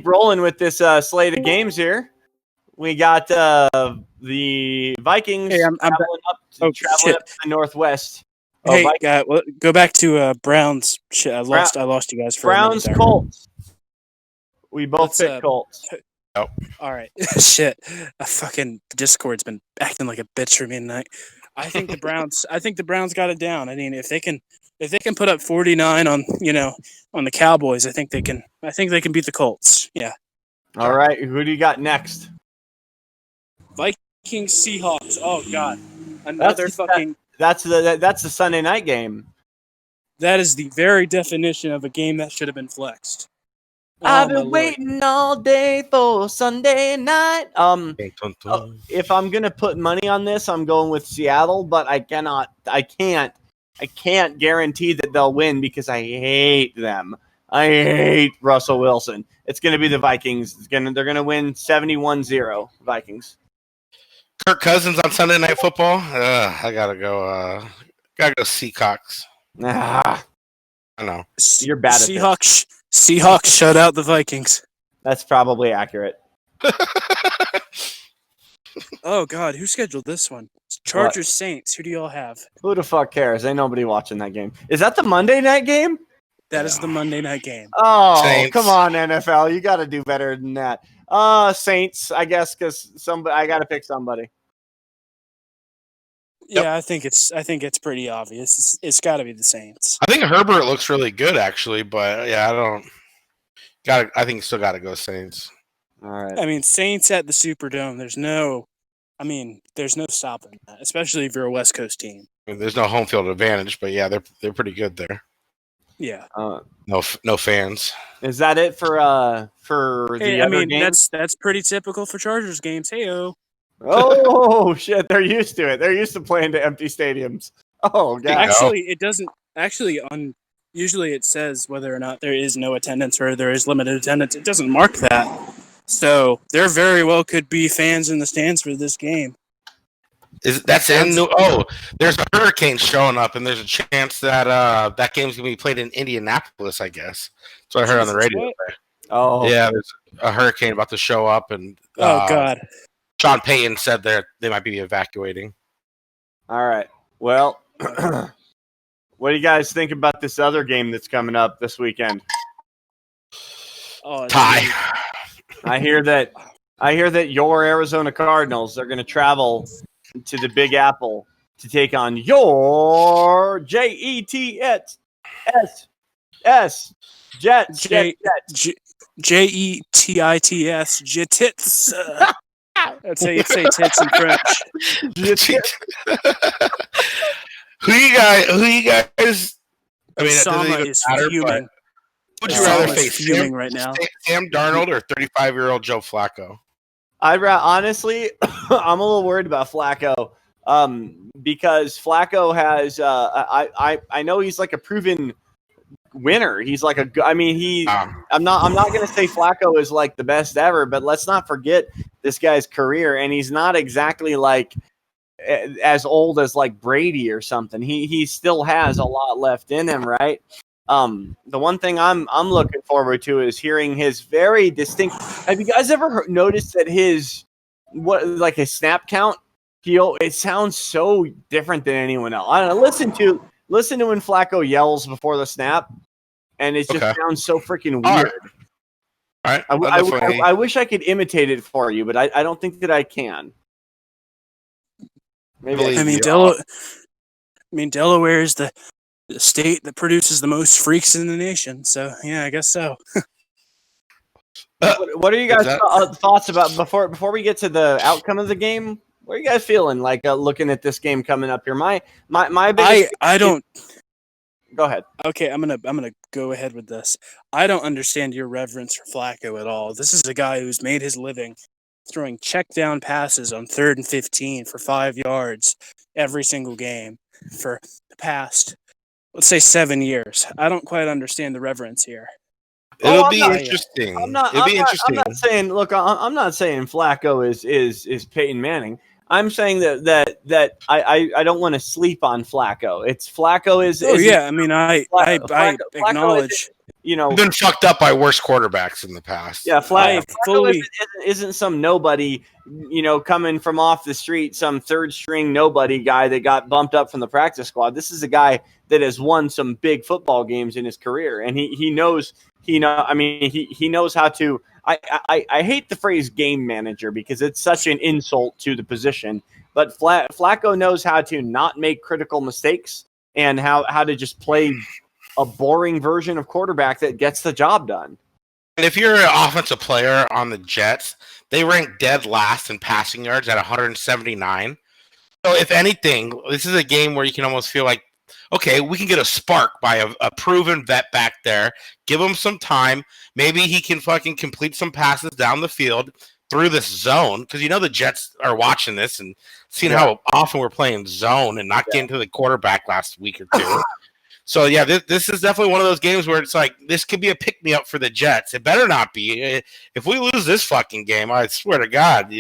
rolling with this slate of games here. We got the Vikings traveling up to the Northwest. Hey, go back to Browns. Shit, I lost you guys for Browns Colts. We both picked Colts. Oh. All right. Shit. Fucking Discord's been acting like a bitch for me tonight. I think the Browns got it down. If they can put up 49 on the Cowboys, I think they can beat the Colts. Yeah. All right. Who do you got next? Vikings Seahawks. Oh God. That's the Sunday night game. That is the very definition of a game that should have been flexed. I've been waiting all day for Sunday night. If I'm gonna put money on this, I'm going with Seattle, but I can't guarantee that they'll win because I hate them. I hate Russell Wilson. It's gonna be the Vikings. They're gonna win 71-0. Vikings. Kirk Cousins on Sunday Night Football. I gotta go Seahawks. I know you're bad at Seahawks. Seahawks shut out the Vikings. That's probably accurate. Oh God, who scheduled this one? Chargers Saints. Who do y'all have? Who the fuck cares? Ain't nobody watching that game. Is that the Monday night game? That is the Monday night game. Oh, Saints. Come on, NFL. You got to do better than that. Saints, I guess, because I got to pick somebody. Yeah, I think it's pretty obvious. It's got to be the Saints. I think Herbert looks really good, actually, but yeah, I think still got to go Saints. All right. Saints at the Superdome. There's no stopping that, especially if you're a West Coast team. There's no home field advantage, but yeah, they're pretty good there. Yeah. No fans. Is that it for the other games? That's pretty typical for Chargers games. Hey-o. Oh shit! They're used to it. They're used to playing to empty stadiums. Oh god! Actually, it doesn't. Actually, usually it says whether or not there is no attendance or there is limited attendance. It doesn't mark that, so there very well could be fans in the stands for this game. There's a hurricane showing up, and there's a chance that that game's gonna be played in Indianapolis. I guess that's what I heard on the radio. Oh yeah, there's a hurricane about to show up, and oh god. Sean Payton said they might be evacuating. All right. Well, what do you guys think about this other game that's coming up this weekend? Tie. I hear that your Arizona Cardinals are going to travel to the Big Apple to take on your Jets Jets. Jets. J- J-E-T-I-T-S. Jitits. That's how you say tits in French. Who you guys? I mean, it doesn't Osama even is matter. fuming. But would you rather Osama's face fuming right now. Sam Darnold or 35-year-old Joe Flacco? Honestly, I'm a little worried about Flacco, because Flacco has. I know he's like a proven winner. He's like I'm not going to say Flacco is like the best ever, but let's not forget this guy's career, and he's not exactly like as old as like Brady or something. He still has a lot left in him, right? The one thing I'm looking forward to is hearing his very distinct. Have you guys ever noticed that his snap count? It sounds so different than anyone else. I don't know. Listen to when Flacco yells before the snap, and it just sounds so freaking weird. All right. I wish I could imitate it for you, but I don't think that I can. Maybe Delaware is the state that produces the most freaks in the nation. So yeah, I guess so. What are you guys' thoughts about before we get to the outcome of the game? What are you guys feeling like looking at this game coming up here? My biggest I don't. Go ahead. Okay, I'm gonna go ahead with this. I don't understand your reverence for Flacco at all. This is a guy who's made his living throwing check down passes on 3rd and 15 for 5 yards every single game for the past, let's say, 7 years. I don't quite understand the reverence here. It'll be interesting. I'm not saying. Look, I'm not saying Flacco is Peyton Manning. I'm saying that I don't want to sleep on Flacco. Flacco is. I acknowledge. He's been fucked up by worse quarterbacks in the past. Yeah, Flacco isn't some nobody, coming from off the street, some third string nobody guy that got bumped up from the practice squad. This is a guy that has won some big football games in his career, and he knows. He knows how to. I hate the phrase game manager because it's such an insult to the position. But Flacco knows how to not make critical mistakes and how to just play a boring version of quarterback that gets the job done. And if you're an offensive player on the Jets, they rank dead last in passing yards at 179. So if anything, this is a game where you can almost feel like, okay, we can get a spark by a proven vet back there. Give him some time. Maybe he can fucking complete some passes down the field through this zone. Because the Jets are watching this and seeing how often we're playing zone and not getting to the quarterback last week or two. So, yeah, this is definitely one of those games where it's like, this could be a pick-me-up for the Jets. It better not be. If we lose this fucking game, I swear to God,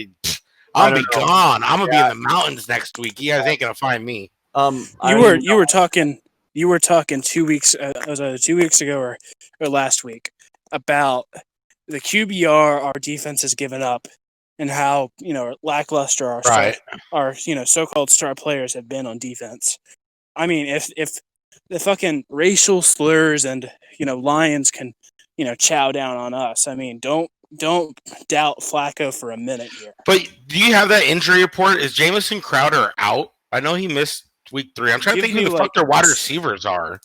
I'll be gone. I'm going to be in the mountains next week. You guys ain't going to find me. You were talking 2 weeks. Was it 2 weeks ago or last week about the QBR our defense has given up and how lackluster our so-called star players have been on defense. I mean, if the fucking racial slurs and Lions can chow down on us, I mean, don't doubt Flacco for a minute here. But do you have that injury report? Is Jamison Crowder out? I know he missed week 3. I'm trying to think who the fuck their wide receivers are. I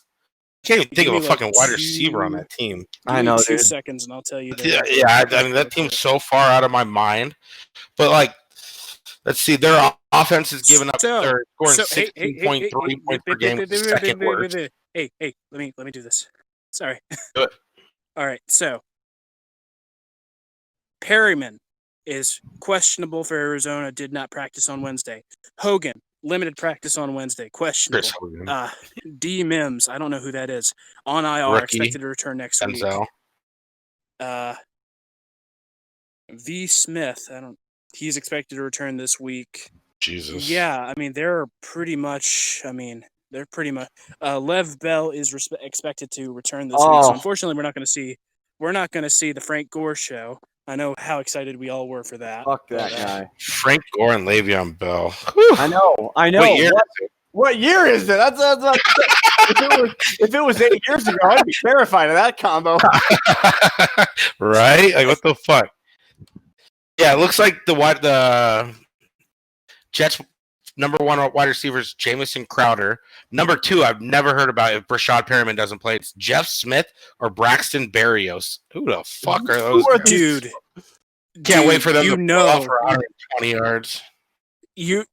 can't even think of a fucking wide receiver on that team. I know, 2 seconds, and I'll tell you. Yeah, I mean, that team's so far out of my mind. But, let's see. Their offense is giving up. They're scoring 16.3 points per game. Second worst. Hey, let me do this. Sorry. Do it. All right, so Perryman is questionable for Arizona, did not practice on Wednesday. Hogan, limited practice on Wednesday, questionable. D. Mims, I don't know who that is. On IR, Rookie, expected to return next Denzel. week. V. Smith, he's expected to return this week. Jesus. Yeah, I mean, they're pretty much. Lev Bell is expected to return this week. So unfortunately, we're not going to see the Frank Gore show. I know how excited we all were for that. Fuck that guy. Frank Gore and Le'Veon Bell. Whew. I know. What year is it? That's if it was 8 years ago, I'd be terrified of that combo. Right? Like, what the fuck? Yeah, it looks like the Jets Number 1 wide receiver is Jamison Crowder. Number 2, I've never heard about if Brashad Perriman doesn't play. It's Jeff Smith or Braxton Berrios. Who the fuck are those guys? Dude. Can't wait for them to pull off for 120 yards.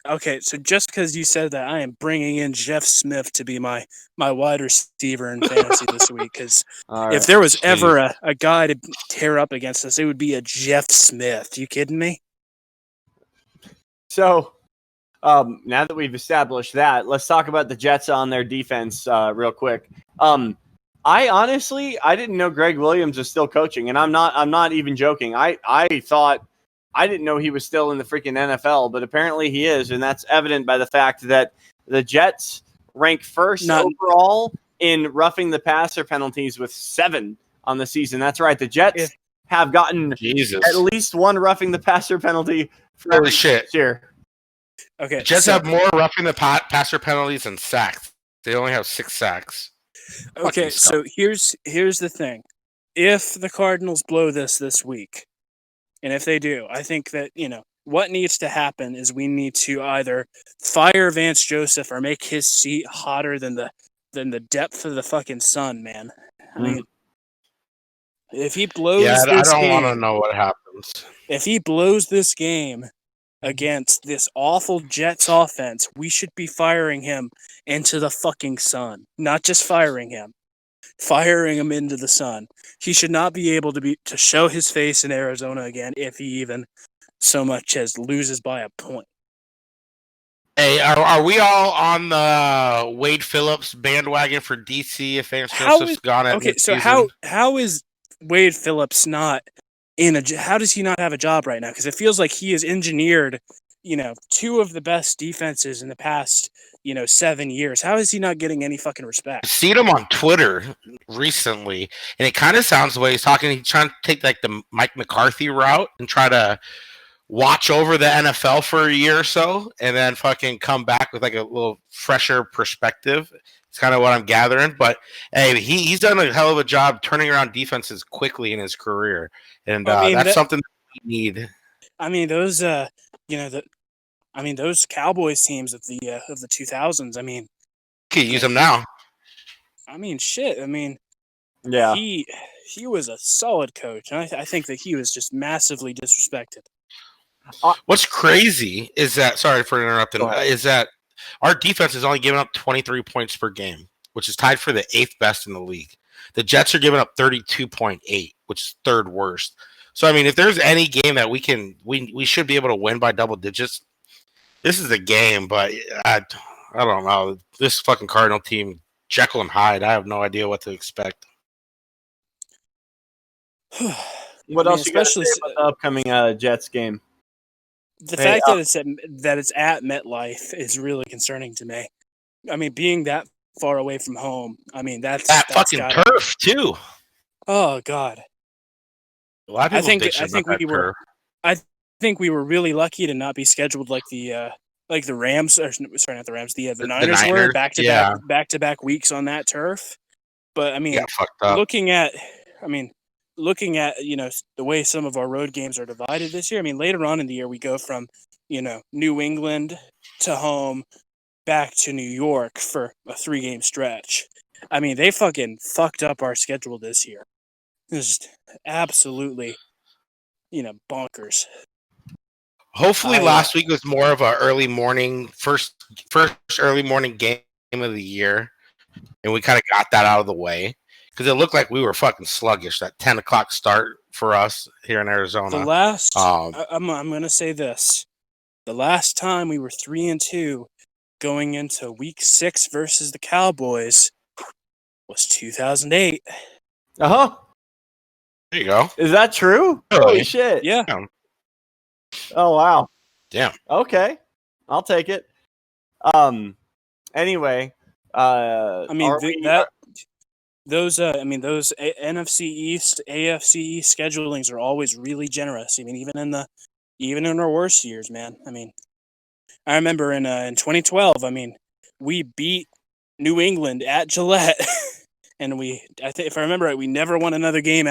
Okay, so just because you said that, I am bringing in Jeff Smith to be my wide receiver in fantasy this week. Because if there was ever a guy to tear up against us, it would be a Jeff Smith. You kidding me? So, now that we've established that, let's talk about the Jets on their defense real quick. I didn't know Greg Williams was still coaching, and I'm not even joking. I thought. I didn't know he was still in the freaking NFL, but apparently he is, and that's evident by the fact that the Jets rank first overall in roughing the passer penalties with 7 on the season. That's right. The Jets have gotten at least 1 roughing the passer penalty for Holy shit. this year. Okay, the Jets have more roughing the passer penalties than sacks. They only have 6 sacks. Okay, so here's the thing. If the Cardinals blow this week, and if they do, I think that, what needs to happen is we need to either fire Vance Joseph or make his seat hotter than the depth of the fucking sun, man. I mean, if he blows this game... I don't want to know what happens. If he blows this game against this awful Jets offense, we should be firing him into the fucking sun. Not just firing him into the sun. He should not be able to show his face in Arizona again if he even so much as loses by a point. Hey, are we all on the Wade Phillips bandwagon for DC if Vance Joseph's gone at Okay, so how is Wade Phillips not how does he not have a job right now? Because it feels like he has engineered, 2 of the best defenses in the past, 7 years. How is he not getting any fucking respect? I've seen him on Twitter recently, and it kind of sounds the way he's talking. He's trying to take like the Mike McCarthy route and try to watch over the NFL for a year or so, and then fucking come back with like a little fresher perspective. It's kind of what I'm gathering. But hey, he's done a hell of a job turning around defenses quickly in his career, and that's something that we need. I mean, those those Cowboys teams of the 2000s. I mean, can use them now. I mean, shit. I mean, yeah, he was a solid coach, and I think that he was just massively disrespected. What's crazy is that, sorry for interrupting, is that our defense is only giving up 23 points per game, which is tied for the 8th best in the league. The Jets are giving up 32.8, which is 3rd worst. So, I mean, if there's any game that we should be able to win by double digits, this is the game. But I don't know. This fucking Cardinal team, Jekyll and Hyde, I have no idea what to expect. What else you got to say about the upcoming Jets game? The fact that it's at MetLife is really concerning to me. I mean, being that far away from home, I mean that's fucking turf too. Oh God! A lot of people I think we were really lucky to not be scheduled like the Rams. Or, sorry, not the Rams. The Niners were back to back weeks on that turf. But I mean, looking at the way some of our road games are divided this year. I mean, later on in the year, we go from, New England to home back to New York for a 3-game stretch. I mean, they fucking fucked up our schedule this year. It was just absolutely, bonkers. Hopefully last week was more of a first early morning game of the year. And we kind of got that out of the way. Because it looked like we were fucking sluggish. That 10 o'clock start for us here in Arizona. The last, I'm going to say this. The last time we were 3-2 going into week 6 versus the Cowboys was 2008. Uh-huh. There you go. Is that true? Holy shit. Yeah. Oh, wow. Damn. Okay. I'll take it. Anyway. Those NFC East, AFC East schedulings are always really generous. I mean, even in our worst years, man. I mean, I remember in 2012. I mean, we beat New England at Gillette, and if I remember right, we never won another game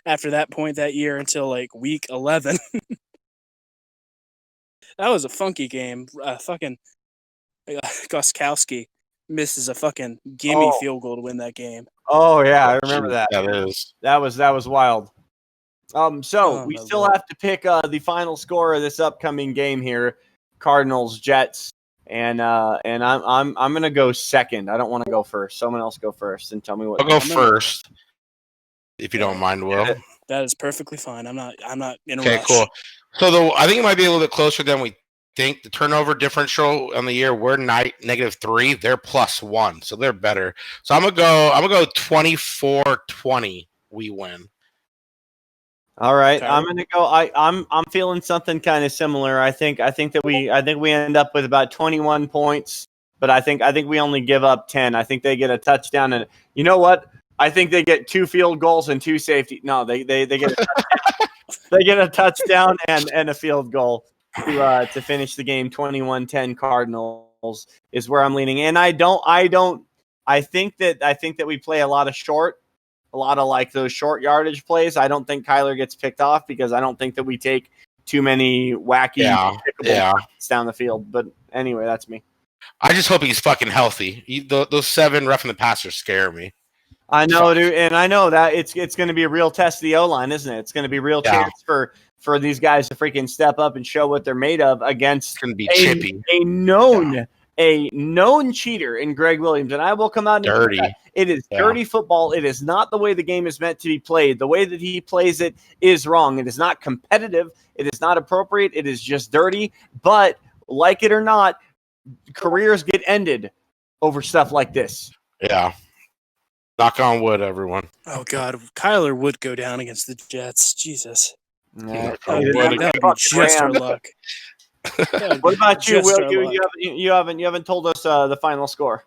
after that point that year until like week 11. That was a funky game. Fucking Gostkowski misses a fucking gimme field goal to win that game. Oh yeah, I remember that. That is. That was wild. So we still have to pick the final score of this upcoming game here, Cardinals Jets, and I'm gonna go second. I don't want to go first. Someone else go first and tell me what. I'll go first, if you don't mind, Will. That is perfectly fine. I'm not in a Okay, rush. cool. So I think it might be a little bit closer than we think. The turnover differential on the year, we're -3. They're +1, so they're better. So I'm gonna go 24-20. We win. All right, I'm gonna go. I'm feeling something kind of similar. I think that we end up with about 21 points, but I think we only give up 10. I think they get a touchdown, and you know what? I think they get 2 field goals and 2 safety. No, they get a touchdown. They get a touchdown and a field goal to finish the game. 21-10 Cardinals is where I'm leaning, and I think that we play a lot of like those short yardage plays. I don't think Kyler gets picked off because I don't think that we take too many wacky down the field. But anyway, that's me. I just hope he's fucking healthy. Those 7 roughing the passers scare me. I know, dude, and I know that it's going to be a real test of the O-line, isn't it? It's going to be a real chance for these guys to freaking step up and show what they're made of against it's gonna be chippy. a known cheater in Greg Williams, and I will come out and dirty. It is dirty football. It is not the way the game is meant to be played. The way that he plays it is wrong. It is not competitive. It is not appropriate. It is just dirty. But like it or not, careers get ended over stuff like this. Yeah. Knock on wood, everyone. Oh, God. Kyler would go down against the Jets. Jesus. That would be just our luck. What about you, Will? You haven't told us the final score.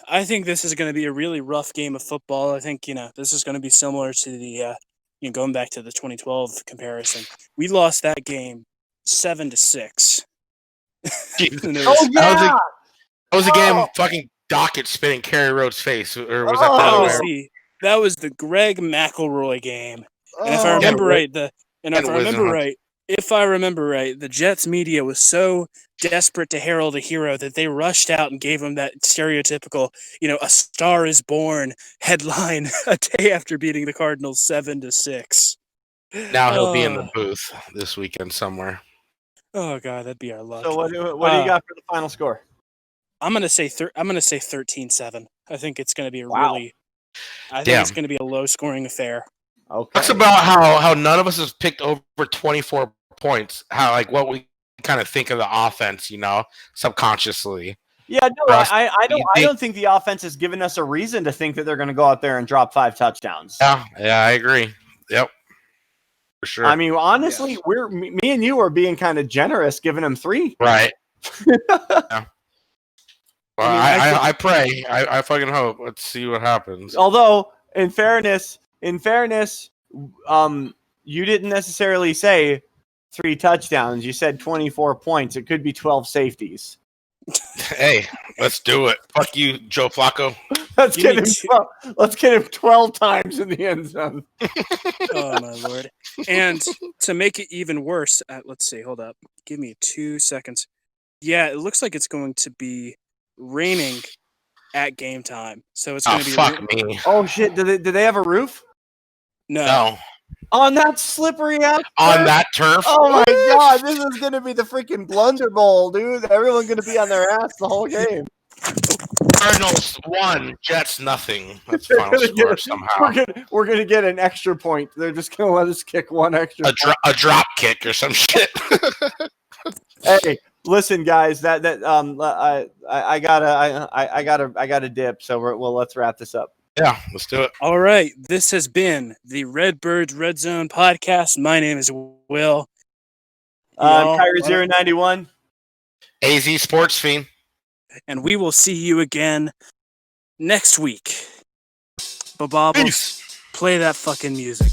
I think this is going to be a really rough game of football. I think, this is going to be similar to the, going back to the 2012 comparison. We lost that game 7-6. That was a game fucking Dockett spitting Kerry Rhodes' face, or was that was the Greg McElroy game. And if I remember right, the Jets media was so desperate to herald a hero that they rushed out and gave him that stereotypical, a star is born headline a day after beating the Cardinals 7-6. Now he'll be in the booth this weekend somewhere. Oh God, that'd be our luck. So what do you got for the final score? I'm gonna say 13-7. I think it's gonna be it's gonna be a low scoring affair. Okay. Talks about how none of us has picked over 24 points. How what we kind of think of the offense, subconsciously. Yeah, no, I don't think the offense has given us a reason to think that they're going to go out there and drop 5 touchdowns. Yeah, I agree. Yep, for sure. I mean, honestly, me and you are being kind of generous, giving them 3. Right. Yeah. Well, I pray. I fucking hope. Let's see what happens. Although, in fairness, you didn't necessarily say 3 touchdowns. You said 24 points. It could be 12 safeties. Hey, let's do it. Fuck you, Joe Flacco. Let's get him 12 times in the end zone. Oh, my Lord. And to make it even worse, let's see. Hold up. Give me 2 seconds. Yeah, it looks like it's going to be raining at game time. So it's going to be... fuck me. Oh, shit. Do they have a roof? No. On that slippery ass on that turf. Oh my God, this is gonna be the freaking Blunder Bowl, dude. Everyone's gonna be on their ass the whole game. Cardinals 1, Jets nothing. That's the final score somehow. We're gonna get an extra point. They're just gonna let us kick 1 extra. A drop kick or some shit. Hey, listen, guys. I gotta dip. So let's wrap this up. Yeah, let's do it. All right. This has been the Redbird Redzone podcast. My name is Will. Kyrie091. AZ Sports Fiend. And we will see you again next week. Babobbles, play that fucking music.